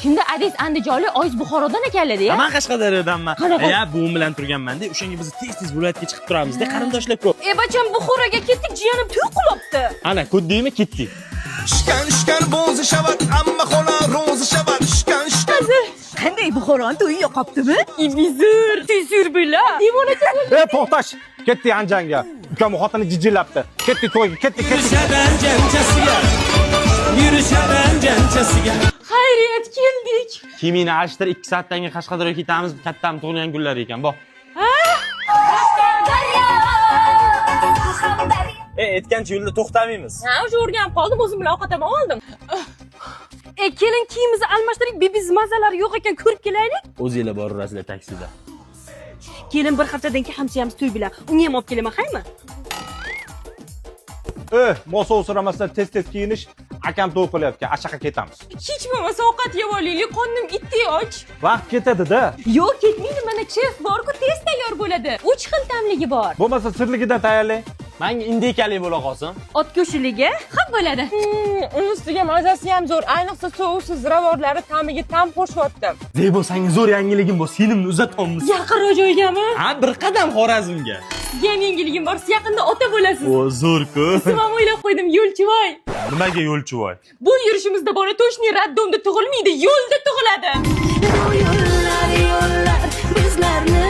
Shunda adis Andijonli Oyiz Buxorodan ekanlar-da. Men Qashqadaryodanman. Qanaqa? Buvim bilan turganman-da. O'shanga biz tez-tez viloyatga chiqib turamiz-da, qarindoshlar ko'p. Bacham Buxoroga ketdik, jiyanim to'y qilibdi. Ana, ko'rdingmi, ketdik. Shkan bo'zi shavat, amma xola ro'zi shavat. Shkan. Qanday Buxoron to'yi yoqibdimi? Ibizur, tezur bila. Devonacha. To'xtash. Ketdi Anjanga. Ukam xotini jijillabdi. Ketdi to'yga, ketdi. Xayriyat keldik. Kimini alishtir 2 soatdan keyin Qashqadaryoga ketamiz. Kattam tug'ilgan kunlar ekan, bor. Aytgancha yo'lda to'xtamaymiz. O'sha o'rganib qoldim, o'zim bilan ovqat oldim. Kelin kiyimizni almashtiring, biz mazalar yo'q ekan ko'rib kelaylik. O'zingizlar boraverasizlar taksida. Kelin bir haftadan keyin hamshiyamiz to'y bilan. Unga ham olib kelaman, haymi? Mosa o'siramasdan tez kiyinish, akam to'y qilyapti. Ashaqa ketamiz. Hech bo'lmasa ovqat yeb olaylik, qornim itdek och. Vaqt ketadi-da. Yo'q, ketmaydi, mana chef bor-ku, tez tayyor bo'ladi. 3 xil tamligi bor. Bo'lmasa sirligidan tayyorlang. Menga indekalik bo'la qolsin. Ot go'shtligi ham bo'ladi. Uni ustiga mazasi ham zo'r, ayniqsa sovusiz ziravorlari ta'miga tam qo'shyapti. Zebo, senga zo'r yangiligim bor. Senimni uzatamiz. Yaqinroq joygami? Bir qadam Xorazmga. Sizga ham yangiligim bor, siz yaqinda ota bo'lasiz. O, zo'r-ku. Ismim o'ylab qo'ydim, Yo'lchivoy. Nimaga Yo'lchivoy? Bu yurishimizda bola to'shni raddomda tug'ilmaydi, yo'lda tug'iladi. yo'llar bizlarni